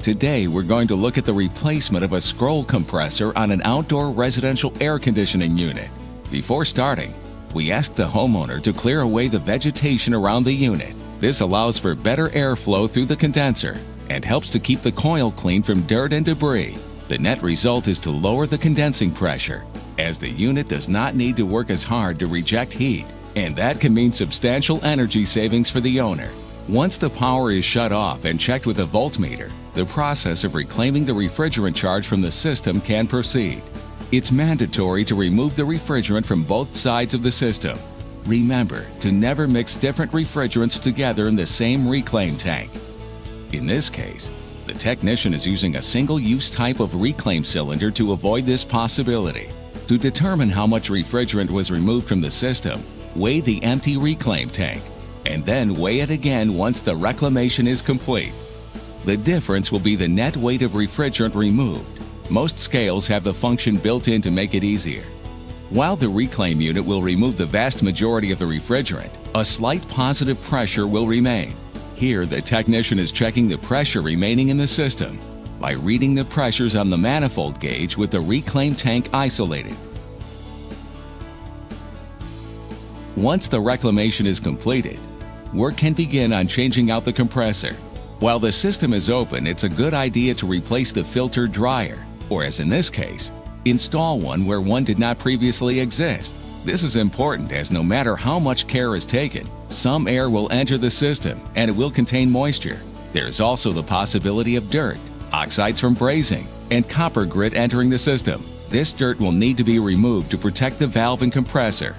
Today, we're going to look at the replacement of a scroll compressor on an outdoor residential air conditioning unit. Before starting, we ask the homeowner to clear away the vegetation around the unit. This allows for better airflow through the condenser and helps to keep the coil clean from dirt and debris. The net result is to lower the condensing pressure, as the unit does not need to work as hard to reject heat, and that can mean substantial energy savings for the owner. Once the power is shut off and checked with a voltmeter, the process of reclaiming the refrigerant charge from the system can proceed. It's mandatory to remove the refrigerant from both sides of the system. Remember to never mix different refrigerants together in the same reclaim tank. In this case, the technician is using a single-use type of reclaim cylinder to avoid this possibility. To determine how much refrigerant was removed from the system, weigh the empty reclaim tank, and then weigh it again once the reclamation is complete. The difference will be the net weight of refrigerant removed. Most scales have the function built in to make it easier. While the reclaim unit will remove the vast majority of the refrigerant, a slight positive pressure will remain. Here, the technician is checking the pressure remaining in the system by reading the pressures on the manifold gauge with the reclaim tank isolated. Once the reclamation is completed, work can begin on changing out the compressor. While the system is open, it's a good idea to replace the filter dryer, or as in this case, install one where one did not previously exist. This is important as no matter how much care is taken, some air will enter the system and it will contain moisture. There's also the possibility of dirt, oxides from brazing, and copper grit entering the system. This dirt will need to be removed to protect the valve and compressor.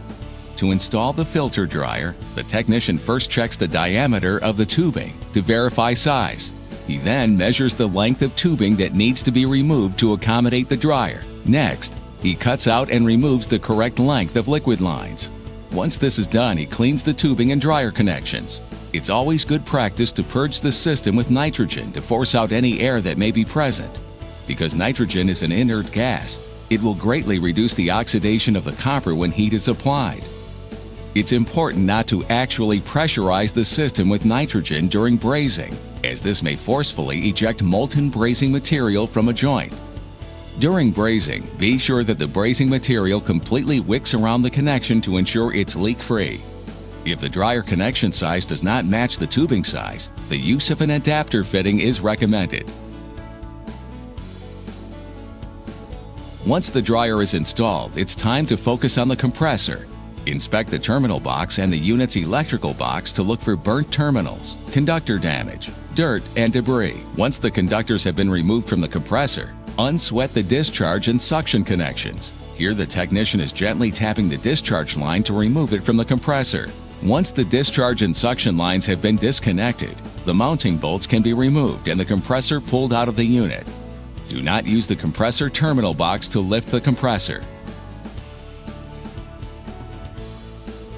To install the filter dryer, the technician first checks the diameter of the tubing to verify size. He then measures the length of tubing that needs to be removed to accommodate the dryer. Next, he cuts out and removes the correct length of liquid lines. Once this is done, he cleans the tubing and dryer connections. It's always good practice to purge the system with nitrogen to force out any air that may be present. Because nitrogen is an inert gas, it will greatly reduce the oxidation of the copper when heat is applied. It's important not to actually pressurize the system with nitrogen during brazing, as this may forcefully eject molten brazing material from a joint. During brazing, be sure that the brazing material completely wicks around the connection to ensure it's leak-free. If the dryer connection size does not match the tubing size, the use of an adapter fitting is recommended. Once the dryer is installed, it's time to focus on the compressor. Inspect the terminal box and the unit's electrical box to look for burnt terminals, conductor damage, dirt, and debris. Once the conductors have been removed from the compressor, unsweat the discharge and suction connections. Here, the technician is gently tapping the discharge line to remove it from the compressor. Once the discharge and suction lines have been disconnected, the mounting bolts can be removed and the compressor pulled out of the unit. Do not use the compressor terminal box to lift the compressor.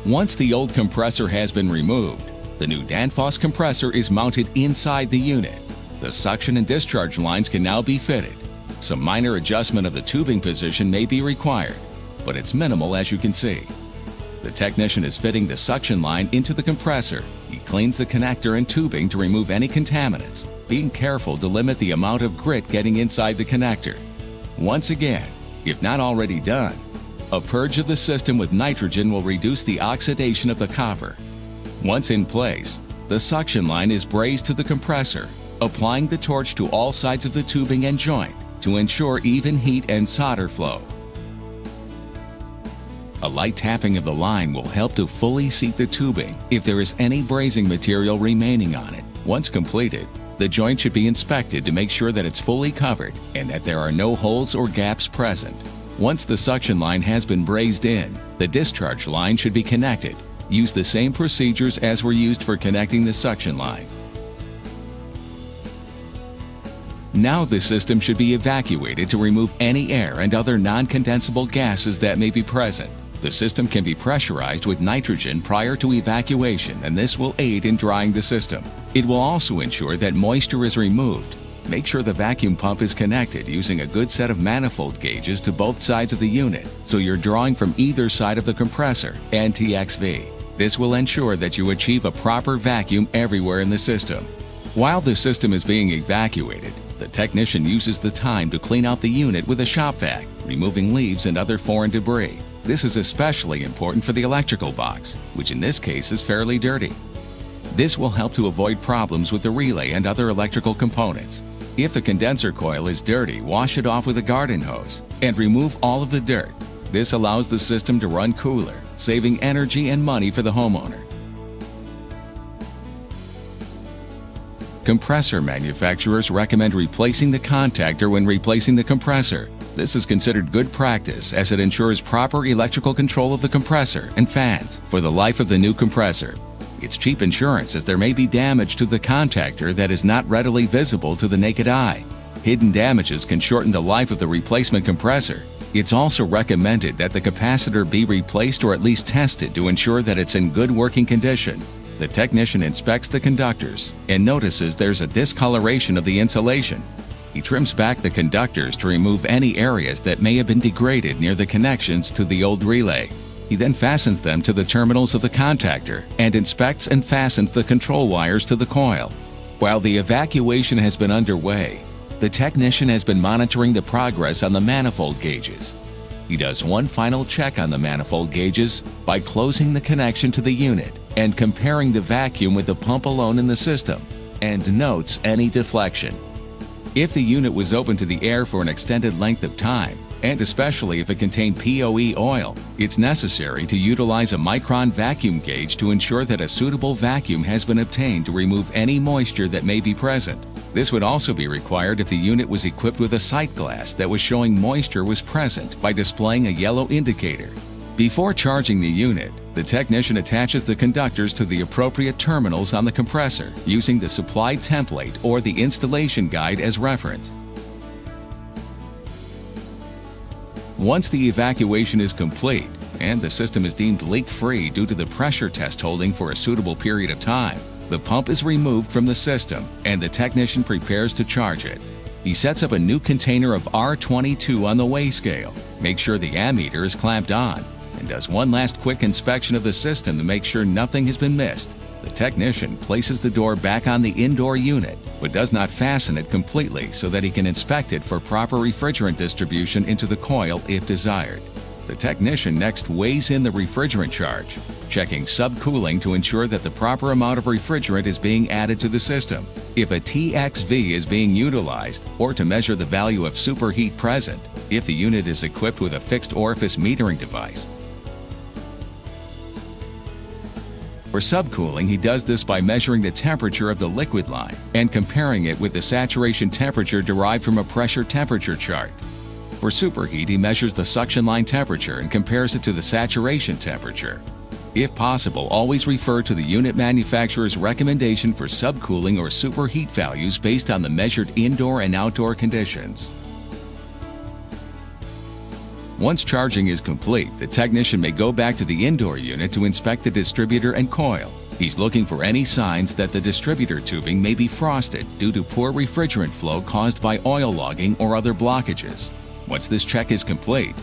Once the old compressor has been removed, the new Danfoss compressor is mounted inside the unit. The suction and discharge lines can now be fitted. Some minor adjustment of the tubing position may be required, but it's minimal as you can see. The technician is fitting the suction line into the compressor. He cleans the connector and tubing to remove any contaminants, being careful to limit the amount of grit getting inside the connector. Once again, if not already done, a purge of the system with nitrogen will reduce the oxidation of the copper. Once in place, the suction line is brazed to the compressor, applying the torch to all sides of the tubing and joint to ensure even heat and solder flow. A light tapping of the line will help to fully seat the tubing if there is any brazing material remaining on it. Once completed, the joint should be inspected to make sure that it's fully covered and that there are no holes or gaps present. Once the suction line has been brazed in, the discharge line should be connected. Use the same procedures as were used for connecting the suction line. Now the system should be evacuated to remove any air and other non-condensable gases that may be present. The system can be pressurized with nitrogen prior to evacuation, and this will aid in drying the system. It will also ensure that moisture is removed. Make sure the vacuum pump is connected using a good set of manifold gauges to both sides of the unit, so you're drawing from either side of the compressor and TXV. This will ensure that you achieve a proper vacuum everywhere in the system. While the system is being evacuated, the technician uses the time to clean out the unit with a shop vac, removing leaves and other foreign debris. This is especially important for the electrical box, which in this case is fairly dirty. This will help to avoid problems with the relay and other electrical components. If the condenser coil is dirty, wash it off with a garden hose and remove all of the dirt. This allows the system to run cooler, saving energy and money for the homeowner. Compressor manufacturers recommend replacing the contactor when replacing the compressor. This is considered good practice as it ensures proper electrical control of the compressor and fans for the life of the new compressor. It's cheap insurance as there may be damage to the contactor that is not readily visible to the naked eye. Hidden damages can shorten the life of the replacement compressor. It's also recommended that the capacitor be replaced or at least tested to ensure that it's in good working condition. The technician inspects the conductors and notices there's a discoloration of the insulation. He trims back the conductors to remove any areas that may have been degraded near the connections to the old relay. He then fastens them to the terminals of the contactor and inspects and fastens the control wires to the coil. While the evacuation has been underway, the technician has been monitoring the progress on the manifold gauges. He does one final check on the manifold gauges by closing the connection to the unit and comparing the vacuum with the pump alone in the system, and notes any deflection. If the unit was open to the air for an extended length of time, and especially if it contained POE oil, it's necessary to utilize a micron vacuum gauge to ensure that a suitable vacuum has been obtained to remove any moisture that may be present. This would also be required if the unit was equipped with a sight glass that was showing moisture was present by displaying a yellow indicator. Before charging the unit, the technician attaches the conductors to the appropriate terminals on the compressor using the supplied template or the installation guide as reference. Once the evacuation is complete and the system is deemed leak-free due to the pressure test holding for a suitable period of time, the pump is removed from the system and the technician prepares to charge it. He sets up a new container of R22 on the weigh scale, makes sure the ammeter is clamped on, and does one last quick inspection of the system to make sure nothing has been missed. The technician places the door back on the indoor unit, but does not fasten it completely so that he can inspect it for proper refrigerant distribution into the coil if desired. The technician next weighs in the refrigerant charge, checking subcooling to ensure that the proper amount of refrigerant is being added to the system, if a TXV is being utilized, or to measure the value of superheat present, if the unit is equipped with a fixed orifice metering device. For subcooling, he does this by measuring the temperature of the liquid line and comparing it with the saturation temperature derived from a pressure temperature chart. For superheat, he measures the suction line temperature and compares it to the saturation temperature. If possible, always refer to the unit manufacturer's recommendation for subcooling or superheat values based on the measured indoor and outdoor conditions. Once charging is complete, the technician may go back to the indoor unit to inspect the distributor and coil. He's looking for any signs that the distributor tubing may be frosted due to poor refrigerant flow caused by oil logging or other blockages. Once this check is complete,